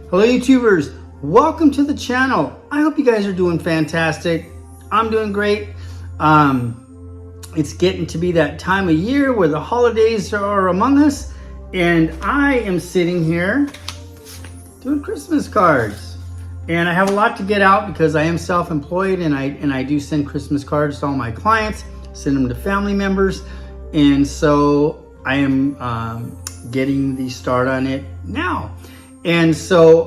Hello YouTubers, welcome to the channel. I hope you guys are doing fantastic. I'm doing great. It's getting to be that time of year where the holidays are among us, and I am sitting here doing Christmas cards. And I have a lot to get out because I am self-employed, and I do send Christmas cards to all my clients, send them to family members, and so I am getting the start on it now. And so,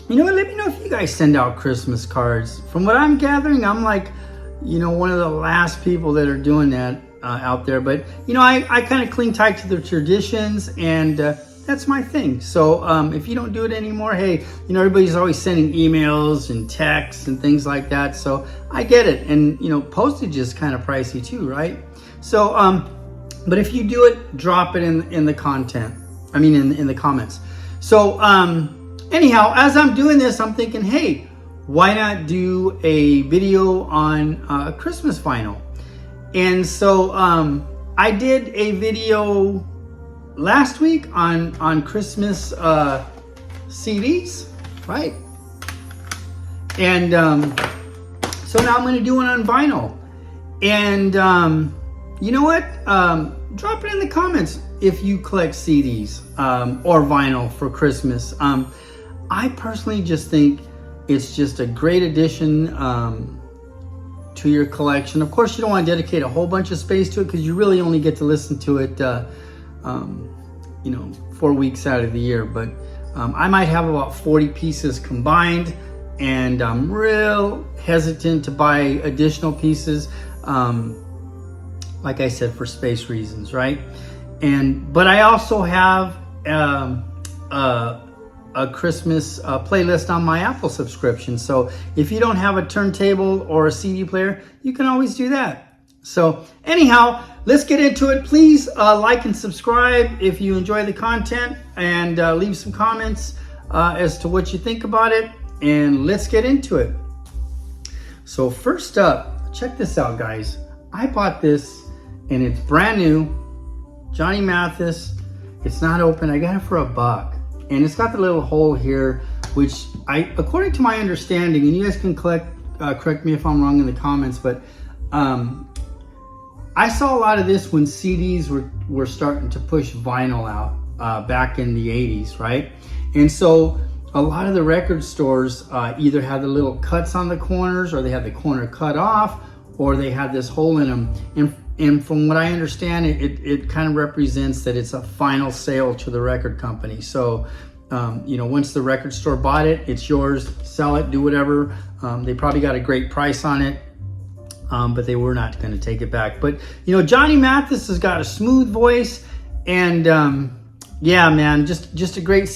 you know what, let me know if you guys send out Christmas cards. From what I'm gathering, I'm like, you know, one of the last people that are doing that out there. But, you know, I kind of cling tight to the traditions, and that's my thing. So if you don't do it anymore, hey, you know, everybody's always sending emails and texts and things like that. So I get it. And, you know, postage is kind of pricey too, right? So, but if you do it, drop it in the content. I mean, in the comments. So anyhow, as I'm doing this, I'm thinking, hey, why not do a video on Christmas vinyl? And so I did a video last week on Christmas CDs, right? And so now I'm going to do one on vinyl. And you know what? Drop it in the comments if you collect CDs or vinyl for Christmas. I personally just think it's just a great addition to your collection. Of course, you don't want to dedicate a whole bunch of space to it because you really only get to listen to it, you know, 4 weeks out of the year. But I might have about 40 pieces combined, and I'm real hesitant to buy additional pieces. Like I said, for space reasons, right? But I also have a Christmas playlist on my Apple subscription. So if you don't have a turntable or a CD player, you can always do that. So anyhow, let's get into it. Please like and subscribe if you enjoy the content, and leave some comments as to what you think about it, and let's get into it. So first up, check this out, guys. I bought this, and it's brand new. Johnny Mathis. It's not open. I got it for $1, and it's got the little hole here, which according to my understanding, and you guys can correct me if I'm wrong in the comments, but I saw a lot of this when CDs were starting to push vinyl out back in the 80s, right? And so a lot of the record stores either had the little cuts on the corners, or they had the corner cut off, or they had this hole in them. And from what I understand, it kind of represents that it's a final sale to the record company. So, you know, once the record store bought it, it's yours. Sell it, do whatever. They probably got a great price on it, but they were not going to take it back. But, you know, Johnny Mathis has got a smooth voice, and yeah, man, just a great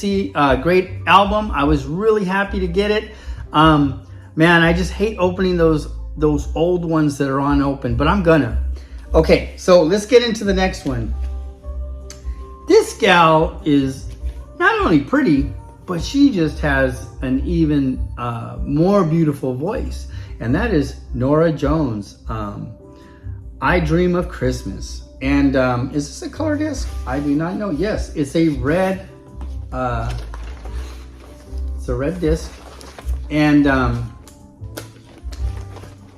album. I was really happy to get it. Man, I just hate opening those old ones that are unopened, but I'm gonna. Okay, so let's get into the next one. This gal is not only pretty, but she just has an even more beautiful voice, and that is Norah Jones. I Dream of Christmas. And is this a color disc? I do not know. Yes, it's a red. It's a red disc, and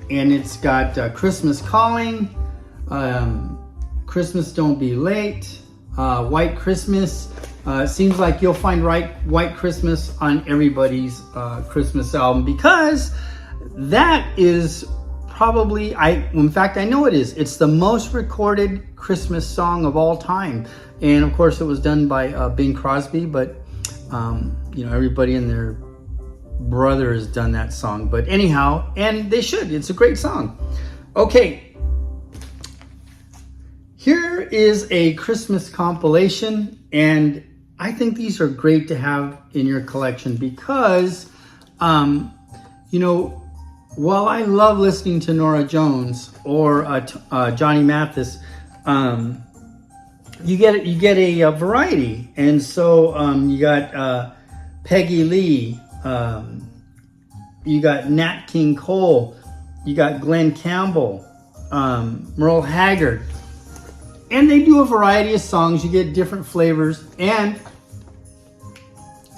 it's got Christmas Calling, Christmas Don't Be Late, White Christmas. Seems like you'll find White Christmas on everybody's Christmas album, because that is probably, in fact, I know it is. It's the most recorded Christmas song of all time. And of course it was done by Bing Crosby, but you know, everybody and their brother has done that song. But anyhow, and they should. It's a great song. Okay. Here is a Christmas compilation, and I think these are great to have in your collection because, you know, while I love listening to Norah Jones or Johnny Mathis, you get a variety, and so you got Peggy Lee, you got Nat King Cole, you got Glenn Campbell, Merle Haggard, and they do a variety of songs. You get different flavors, and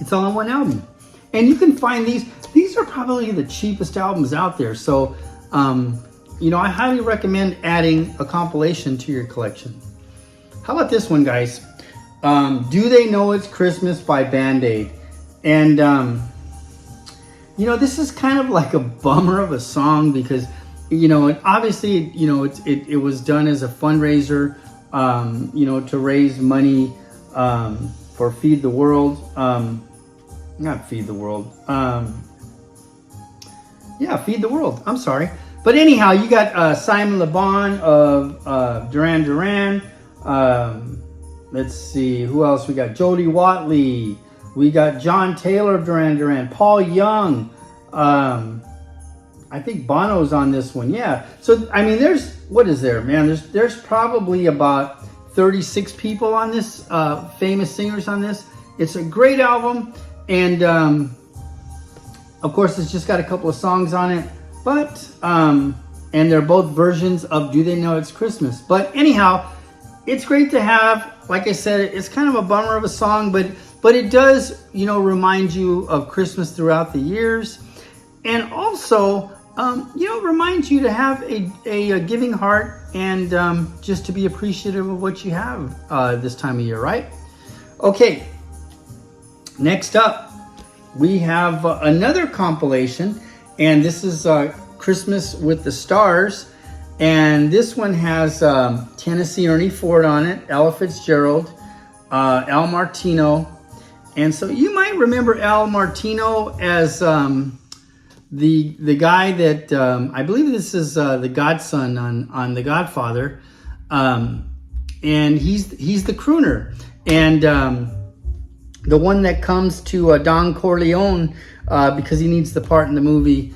It's all on one album. And you can find these are probably the cheapest albums out there. So, you know, I highly recommend adding a compilation to your collection. How about this one, guys? Do They Know It's Christmas by Band-Aid. And, you know, this is kind of like a bummer of a song because, you know, obviously, you know, it was done as a fundraiser, you know, to raise money for Feed the World. Not Feed the World. Yeah, Feed the World. I'm sorry. But anyhow, you got Simon Le Bon of Duran Duran. Let's see, who else? We got Jody Watley. We got John Taylor of Duran Duran. Paul Young. I think Bono's on this one. Yeah. So, I mean, what is there, man? There's probably about 36 people on this, famous singers on this. It's a great album. And, of course, it's just got a couple of songs on it. But, and they're both versions of Do They Know It's Christmas. But anyhow, it's great to have. Like I said, it's kind of a bummer of a song, but it does, you know, remind you of Christmas throughout the years. And also, you know, reminds you to have a giving heart and just to be appreciative of what you have this time of year, right? Okay, next up, we have another compilation, and this is Christmas with the Stars. And this one has Tennessee Ernie Ford on it, Ella Fitzgerald, Al Martino. And so you might remember Al Martino as the guy that I believe this is the godson on The Godfather, and he's the crooner, and the one that comes to Don Corleone because he needs the part in the movie,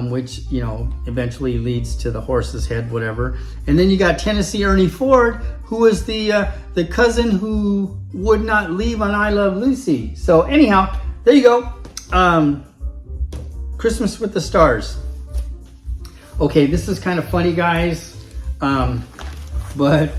which, you know, eventually leads to the horse's head, whatever. And then you got Tennessee Ernie Ford, who was the cousin who would not leave on I Love Lucy. So anyhow, there you go. Christmas with the Stars. Okay, this is kind of funny, guys, but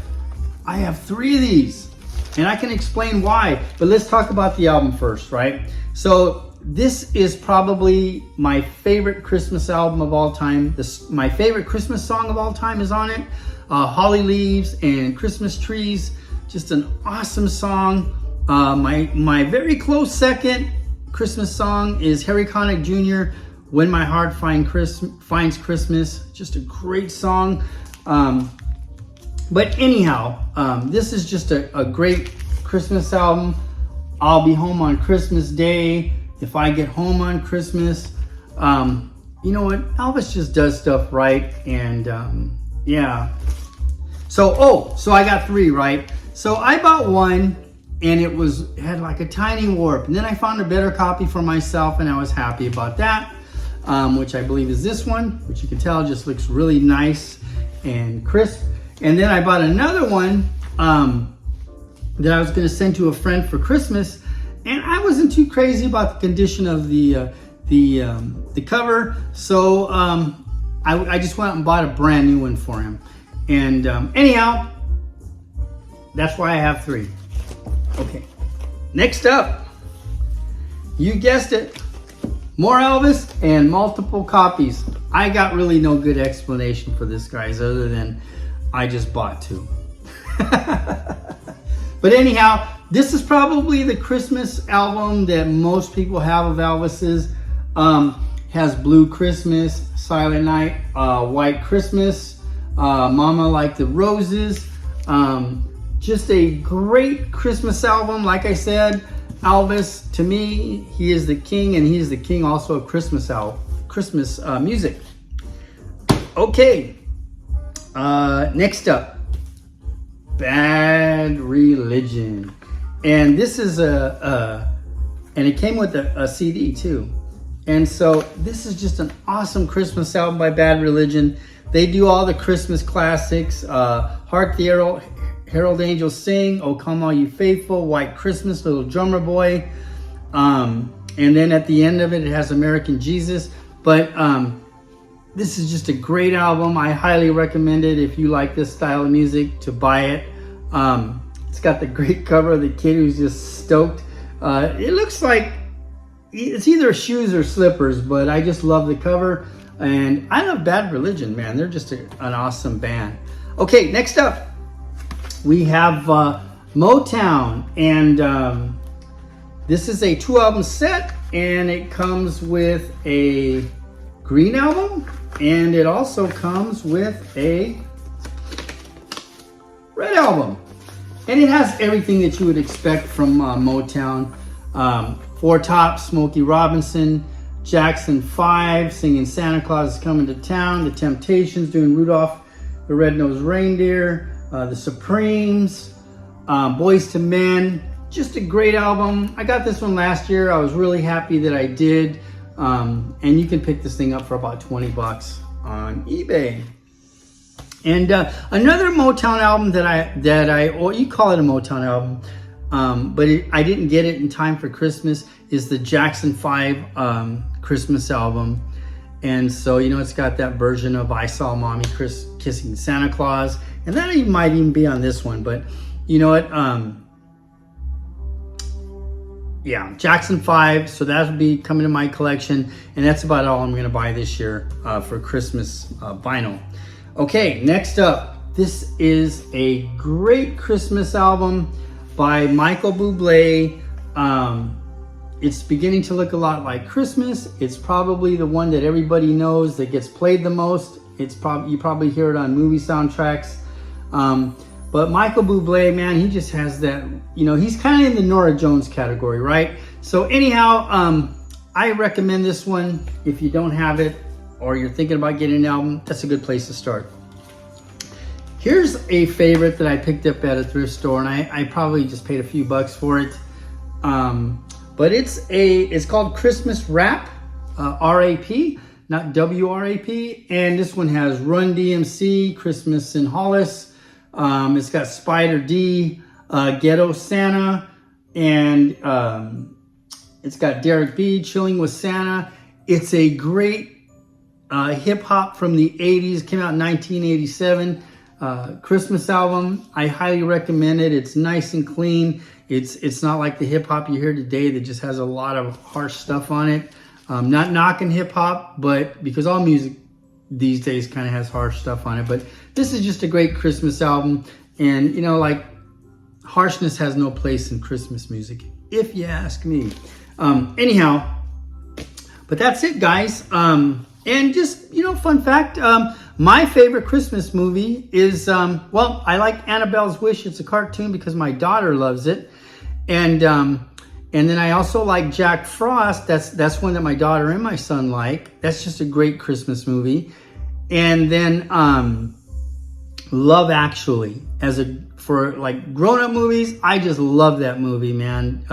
I have 3 of these, and I can explain why, but let's talk about the album first, right? So this is probably my favorite Christmas album of all time. My favorite Christmas song of all time is on it. Holly Leaves and Christmas Trees, just an awesome song. My very close second Christmas song is Harry Connick Jr., When My Heart Finds Christmas. Just a great song. But anyhow, this is just a great Christmas album. I'll Be Home on Christmas Day, If I Get Home on Christmas. You know what? Elvis just does stuff right. And yeah. So I got 3, right? So I bought one, and it had like a tiny warp. And then I found a better copy for myself, and I was happy about that. Which I believe is this one, which you can tell just looks really nice and crisp. And then I bought another one that I was going to send to a friend for Christmas, and I wasn't too crazy about the condition of the cover, so I just went out and bought a brand new one for him. And anyhow, that's why I have 3. Okay, next up, you guessed it. More Elvis and multiple copies. I got really no good explanation for this, guys, other than I just bought 2. But anyhow, this is probably the Christmas album that most people have of Elvis's. Has Blue Christmas, Silent Night, White Christmas, Mama Like the Roses. Just a great Christmas album. Like I said, Elvis, to me, he is the king, and he is the king also of Christmas music. Okay, next up, Bad Religion. And this is and it came with a CD too. And so this is just an awesome Christmas album by Bad Religion. They do all the Christmas classics, Hark the Herald Angels Sing, Oh Come All You Faithful, White Christmas, Little Drummer Boy. And then at the end of it, it has American Jesus. But this is just a great album. I highly recommend it if you like this style of music to buy it. It's got the great cover of the kid who's just stoked It looks like it's either shoes or slippers, but I just love the cover. And I love Bad Religion, man. They're just an awesome band. Okay, next up, we have Motown. And this is a 2-album set, and it comes with a green album, and it also comes with a red album. And it has everything that you would expect from Motown. Four Tops, Smokey Robinson, Jackson 5 singing Santa Claus is Coming to Town, The Temptations doing Rudolph the Red-Nosed Reindeer, The Supremes, Boyz II Men. Just a great album. I got this one last year. I was really happy that I did. And you can pick this thing up for about 20 bucks on eBay. And another Motown album that you call it a Motown album, but I didn't get it in time for Christmas, is the Jackson 5 Christmas album. And so, it's got that version of I Saw Mommy Kissing Santa Claus. And that might even be on this one, but you know what? Yeah, Jackson 5, so that'll be coming to my collection, and that's about all I'm going to buy this year for Christmas vinyl. Okay, next up, this is a great Christmas album by Michael Bublé. It's beginning to look a lot like Christmas. It's probably the one that everybody knows that gets played the most. You probably hear it on movie soundtracks. But Michael Bublé, man, he just has that, he's kind of in the Norah Jones category, right? So anyhow, I recommend this one. If you don't have it or you're thinking about getting an album, that's a good place to start. Here's a favorite that I picked up at a thrift store, and I probably just paid a few bucks for it. But it's called Christmas Rap, R-A-P, not W-R-A-P. And this one has Run DMC, Christmas in Hollis. It's got Spider D, Ghetto Santa, and it's got Derek B, Chilling with Santa. It's a great hip hop from the 80s, came out in 1987, Christmas album. I highly recommend it. It's nice and clean. It's not like the hip hop you hear today that just has a lot of harsh stuff on it. Not knocking hip hop, but because all music these days kind of has harsh stuff on it, but this is just a great Christmas album. And harshness has no place in Christmas music, if you ask me. Anyhow, but that's it, guys. And just fun fact, my favorite Christmas movie is I like Annabelle's Wish. It's a cartoon because my daughter loves it. And then I also like Jack Frost. That's one that my daughter and my son like. That's just a great Christmas movie. And then Love Actually, for grown-up movies, I just love that movie, man.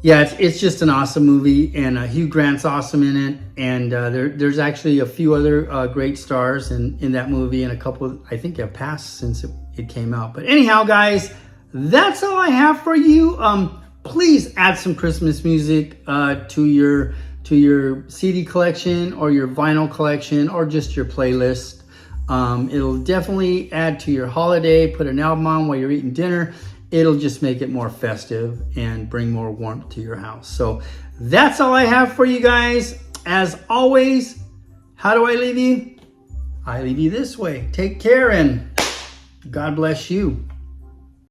It's just an awesome movie, and Hugh Grant's awesome in it. And there's actually a few other great stars in that movie, and a couple I think have passed since it came out. But anyhow, guys, that's all I have for you. Please add some Christmas music to your CD collection or your vinyl collection or just your playlist. It'll definitely add to your holiday. Put an album on while you're eating dinner. It'll just make it more festive and bring more warmth to your house. So that's all I have for you guys. As always, how do I leave you? I leave you this way. Take care and God bless you.